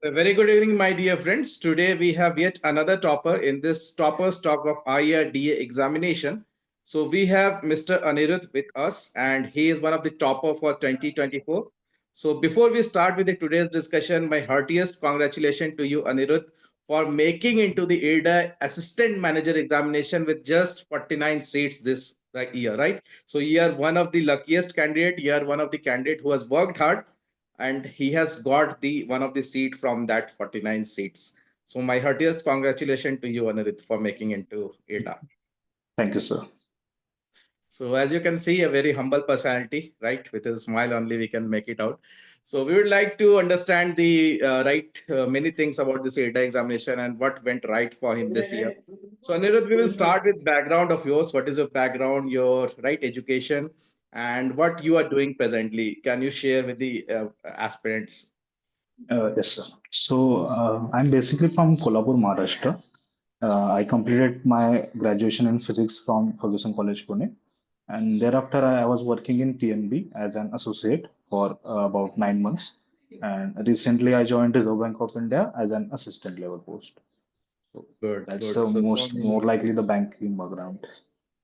A very good evening, my dear friends. Today we have yet another topper in this Topper's Talk of IRDA examination. So we have Mr. Aniruddha with us, and he is one of the topper for 2024. So before we start with the today's discussion, my heartiest congratulations to you, Aniruddha, for making into the IRDA Assistant Manager examination with just 49 seats this year, right? So you are one of the luckiest candidate. You are one of the candidate who has worked hard and he has got the one of the seat from that 49 seats. So my heartiest congratulations to you, Anirudh, for making into IRDA. Thank you, sir. So as you can see, a very humble personality, right? With a smile only we can make it out. So we would like to understand the many things about this IRDA examination and what went right for him this year. So Anirudh, we will start with background of yours. What is your background, your right education, and what you are doing presently? Can you share with the aspirants? Yes, sir. I'm basically from Kolhapur, Maharashtra. I completed my graduation in physics from Ferguson College, Pune, and thereafter I was working in TNB as an associate for about 9 months. And recently I joined Reserve Bank of India as an assistant level post. So Good, that's good. So most from more likely the banking background.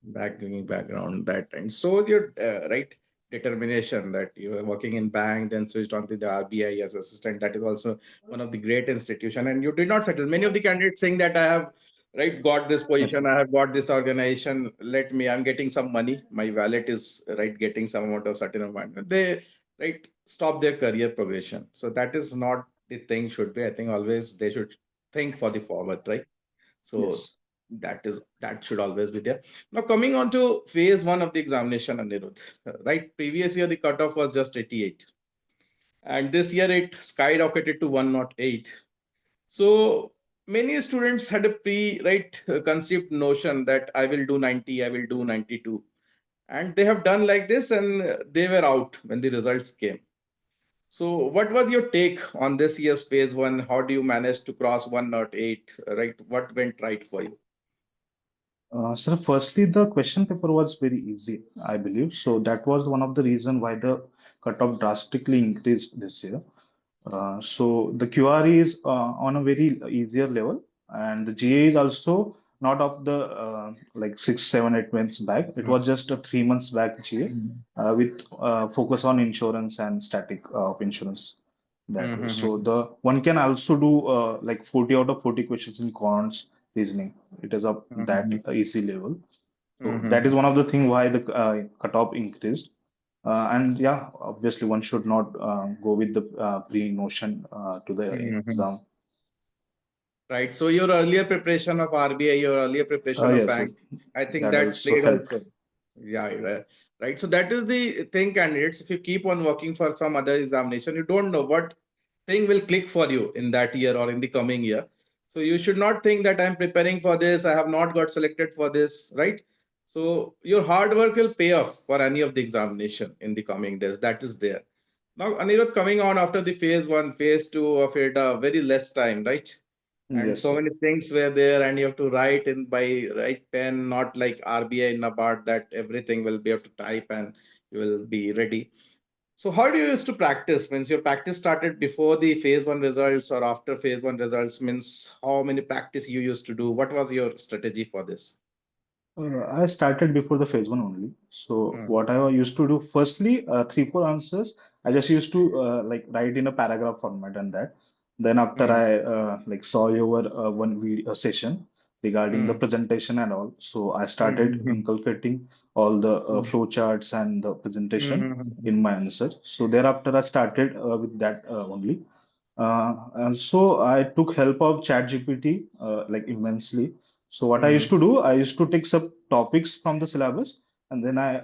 background that time. So your right determination that you were working in bank, then switched on to the RBI as assistant. That is also one of the great institution. And you did not settle. Many of the candidates saying that I have right got this position, I have got this organization. Let me, I'm getting some money. My wallet is right getting some amount of certain amount. They right stop their career progression. So that is not the thing should be. I think always they should think for the forward, right? So Yes. that should always be there. Now coming on to phase one of the examination, Anirudh, right? Previous year the cutoff was just 88, and this year it skyrocketed to 108. So many students had a conceived notion that I will do 90, I will do 92, and they have done like this, and they were out when the results came. So, what was your take on this year's phase one? How do you manage to cross 108? Right? What went right for you? Sir, firstly, the question paper was very easy, I believe. So that was one of the reason why the cutoff drastically increased this year. So the QRE is on a very easier level, and the GA is also not of the like 6, 7, 8 months back. It was just a 3 months back GA with focus on insurance and static of insurance that way. So Mhm, the one can also do like 40 out of 40 questions in quants reasoning. It is of that mhm, easy level. So that is mhm, one of the thing why the cutoff increased. And yeah, obviously one should not go with the pre-notion to the mhm. exam. Right. So your earlier preparation of RBI, your earlier preparation of Yes, bank, yes, I think that that also played helped. also. Yeah, right. Right. So that is the thing, candidates. If you keep on working for some other examination, you don't know what thing will click for you in that year or in the coming year. So you should not think that I'm preparing for this. I have not got selected for this. Right. So your hard work will pay off for any of the examination in the coming days. That is there. Now, Anirudh, coming on after the phase one, phase two of it, very less time, right? And Yes, so sir. many things were there, and you have to write in by right pen, not like RBI NABARD that everything will be able to type and you will be ready. So, how do you used to practice? Means your practice started before the phase one results or after phase one results? Means how many practice you used to do? What was your strategy for this? I started before the phase one only. So what I used to do, firstly, 3, 4 answers, I just used to like write in a paragraph format and that. Then after Mm, I like saw your one video session regarding the mm, presentation and all, so I started mm, inculcating all the mm, flow charts and the mm, presentation mm, in my answer. So thereafter I started with that only. And so I took help of ChatGPT like immensely. So what I used mm, to do, I used to take some topics from the syllabus and then I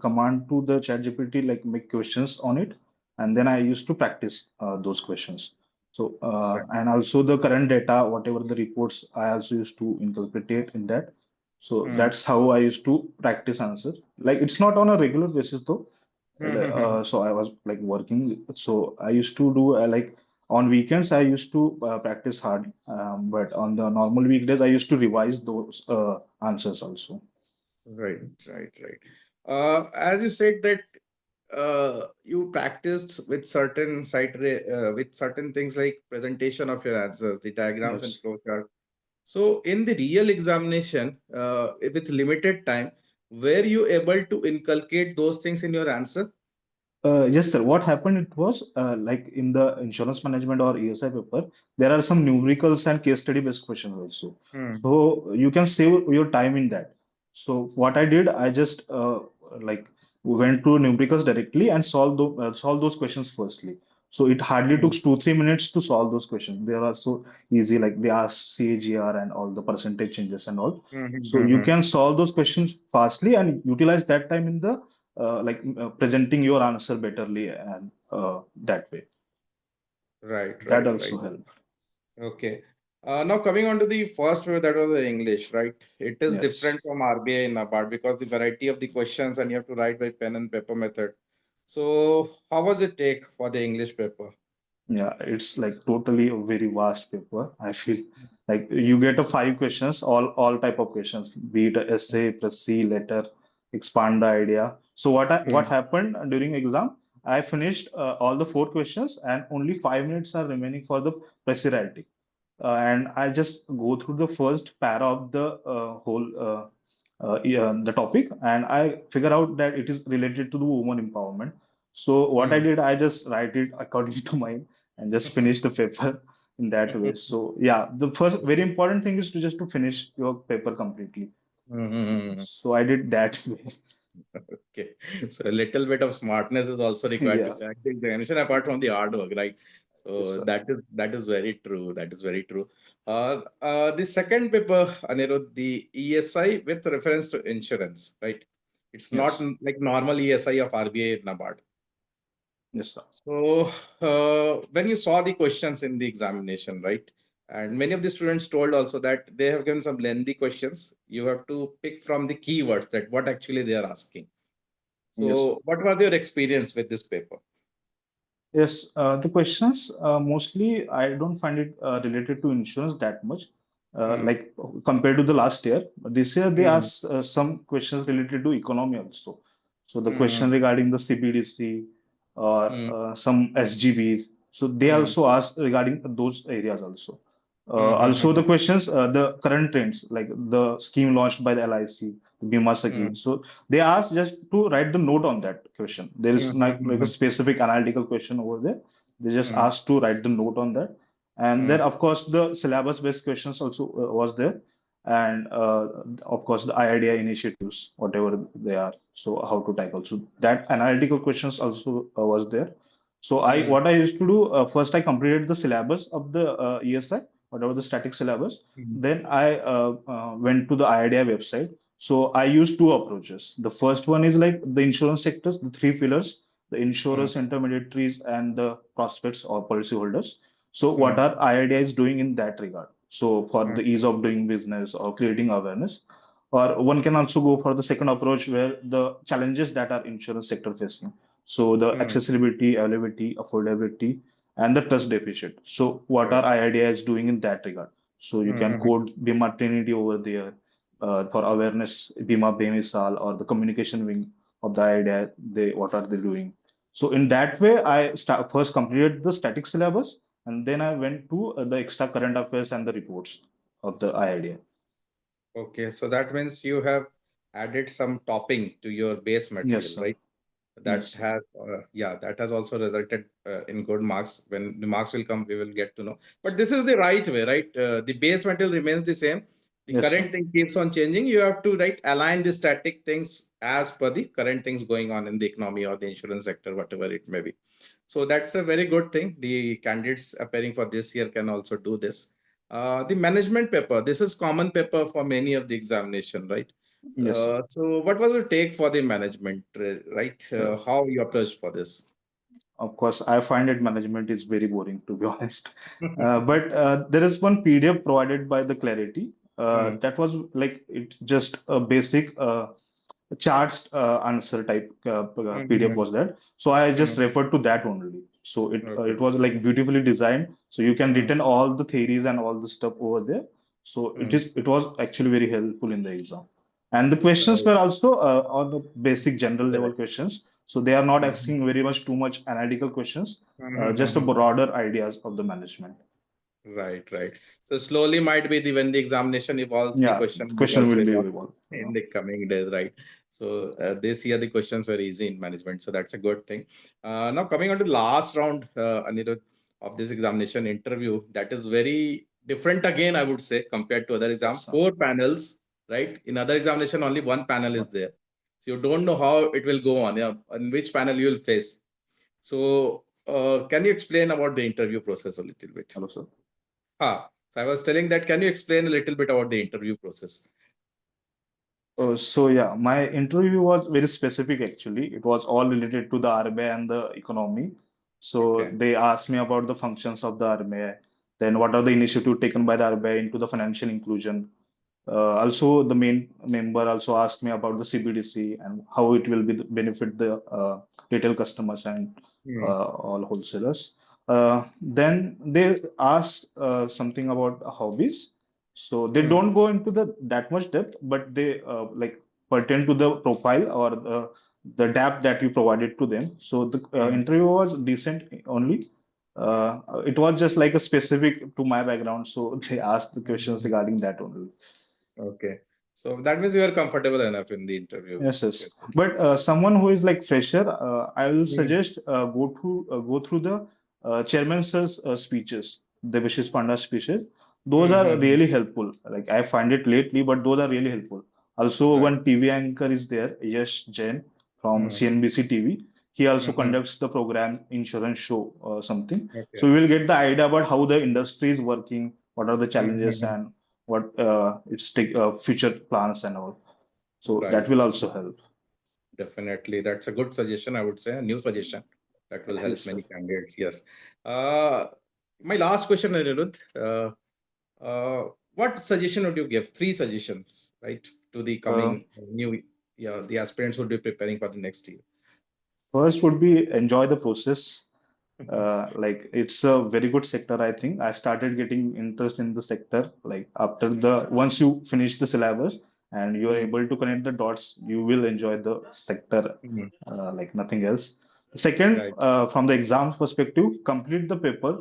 command to the ChatGPT like make questions on it, and then I used to practice those questions. So right. and also the current data, whatever the reports, I also used to incorporate in that. So Mm, that's how I used to practice answer. Like it's not on a regular basis though. So I was like working. So I used to do like on weekends I used to practice hard, but on the normal weekdays I used to revise those answers also. Right, right, right. As you said that you practiced with certain with certain things like presentation of your answers, the diagrams and Yes. flowcharts. So in the real examination, with limited time, were you able to inculcate those things in your answer? Yes, sir. What happened? It was like in the insurance management or ESI paper, there are some numericals and case study based questions also. Hmm. So you can save your time in that. So what I did, I just like went to numericals directly and solve those questions firstly. So it hardly took Hmm. 2-3 minutes to solve those questions. They are so easy, like they ask CAGR and all the percentage changes and all. Hmm. So Hmm. you Hmm. can solve those questions fastly and utilize that time in the presenting your answer betterly and that way. Right, That right, right. also help. Okay. Now coming on to the first word, that was the English, right? It is Yes. different from RBI in NABARD because the variety of the questions and you have to write by pen and paper method. So how was it take for the English paper? Yeah, it's like totally a very vast paper. I feel like you get a 5 questions, all type of questions, be it a essay, pressy, letter, expand the idea. So what Hmm. happened during exam? I finished all the 4 questions, and only 5 minutes are remaining for the pressy writing. And I just go through the first para of the whole yeah, the topic, and I figure out that it is related to the woman empowerment. So what I Hmm. did, I just write it according to mine and just finish the paper in that way. So yeah, the first very important thing is to just to finish your paper completely. Hmm. So I did that way. Okay. So a little bit of smartness is also required to Yeah, crack the examination apart from the hard work, right? yes, So sir. that is very true. That is very true. The second paper, Anirudh, the ESI with reference to insurance, right? It's not Yes, like normal ESI of RBI NABARD. yes, sir. So when you saw the questions in the examination, right? And many of the students told also that they have given some lengthy questions. You have to pick from the keywords that what actually they are asking. Yes, sir. So, what was your experience with this paper? Yes, the questions mostly I don't find it related to insurance that much, Hmm. like compared to the last year. But this year they Hmm. asked some questions related to economy also. So the question Hmm. regarding the CBDC or Hmm. some SGBs. So they Hmm. also asked regarding those areas also. Hmm. Hmm. Also Hmm. the questions, the current trends, like the scheme launched by the LIC, Bima Sakhi. Hmm. So they asked just to write the note on that question. There Hmm. is Hmm. like a Hmm. specific analytical question over there. They just Hmm. asked to write the note on that. And then, Hmm. of course, the syllabus-based questions also was there. And of course, the IRDA initiatives, whatever they are. So how to tackle. So that analytical questions also was there. So Hmm. what I used to do, first I completed the syllabus of the ESI, whatever the static syllabus. Hmm. Then I went to the IRDA website. So I use two approaches. The first one is like the insurance sectors, the 3 pillars, the Hmm. insurers, intermediaries, and the prospects or policyholders. So what Hmm. are IRDA is doing in that regard? So for Hmm. the ease of doing business or creating awareness, or one can also go for the second approach where the challenges that are insurance sector facing. So the Hmm. accessibility, availability, affordability, and the trust deficit. So what are Right. IRDA is doing in that regard? So you Hmm. can Hmm. code Bima Trinity over there for awareness, Bima Bemisal, or the communication wing of the IRDA. They what are they doing? So in that way, first completed the static syllabus, and then I went to the extra current affairs and the reports of the IRDA. Okay, so that means you have added some topping to your base Yes, material, sir. right? Yes, That sir. has yeah, that has also resulted in good marks. When the marks will come, we will get to know, but this is the right way, right? The base material remains the same, the Yes, sir. current thing keeps on changing. You have to, right, align the static things as per the current things going on in the economy or the insurance sector, whatever it may be. So that's a very good thing. The candidates appearing for this year can also do this. The management paper, this is common paper for many of the examination, right? Yes, sir. So what was your take for the management, right? Sir, How you approached for this? of course, I find it management is very boring, to be honest. But there is one PDF provided by the Clarity. Hmm. That was like it just a basic charts answer type PDF Hmm. was that. So I just Hmm. referred to that only. So it Okay. was like beautifully designed. So you can Hmm. written all the theories and all the stuff over there. So Hmm. it was actually very helpful in the exam. And the questions Right. were also on the basic general level Correct. questions. So they are not Mhm. asking very much too much analytical questions, just a Mhm. broader ideas of the management. Right, right. So slowly might be the when the examination evolves, the Yeah, question might question also will be evolve evolved. in the coming days, right? So this year the questions were easy in management, so that's a good thing. Now coming on to the last round, Anirudh, of this examination interview, that is very different again, I would say, compared to other exam. Yes, sir. Four panels, right? In other examination, only one panel is there, so you don't know how it will go on. Yeah, on which panel you will face. So can you explain about the interview process a little bit? Hello, sir. So I was telling that, can you explain a little bit about the interview process? So yeah, my interview was very specific actually. It was all related to the RBI and the economy. So Okay. they asked me about the functions of the RBI, then what are the initiatives taken by the RBI into the financial inclusion. Also, the main member also asked me about the CBDC and how it will be benefit the retail customers and Hmm. all wholesalers. Then they asked something about hobbies. So they Hmm. don't go into the that much depth, but they like pertain to the profile or the depth that you provided to them. So the Hmm. interview was decent only. It was just like a specific to my background, so they asked the questions Hmm. regarding that only. Okay. So that means you are comfortable enough in the interview. Yes, yes. But someone who is like fresher, I will Hmm. suggest go through the chairman's speeches, Devashish Panda's speeches. Those Hmm. are Hmm. really helpful. Like I find it lately, but those are really helpful. Also, Right. one TV anchor is there, Yash Jain from Hmm. CNBC TV. He also Hmm. conducts the program Insurance Show something. Okay. So we will get the idea about how the industry is working, what are the challenges, Hmm. and what its future plans and all. So that Right. will also help. Definitely. That's a good suggestion, I would say, a new suggestion that will help Yes, sir. many candidates. Yes. Uh, my last question, Anirudh. What suggestion would you give? Three suggestions, right, to the Uh, coming new, yeah, the aspirants would be preparing for the next year. First would be enjoy the process. Like it's a very good sector, I think. I started getting interest in the sector like after the once you finish the syllabus and you are Mm, able to connect the dots, you will enjoy the sector mm, like nothing else. Second, right. from the exams perspective, complete the paper.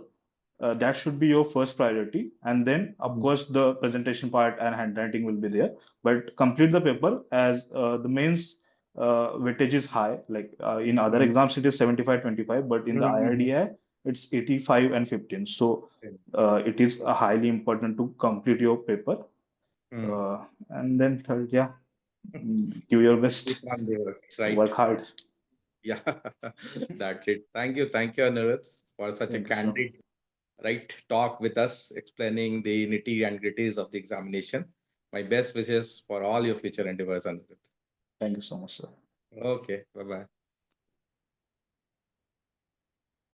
That should be your first priority, and then of Mm, course the presentation part and handwriting will be there. But complete the paper as the mains weightage is high. Like in other mm, exams, it is 75-25, but in the mm, IRDA, it's 85 and 15. So mm, it is highly important to complete your paper. mm. And then third, yeah, give your Keep best, on the work, work right? hard. Yeah, that's it. Thank you, Anirudh, for such a Thank you so much. candid, right, talk with us, explaining the nitty and gritties of the examination. My best wishes for all your future endeavors, Anirudh. Thank you so much, sir. Okay, bye bye.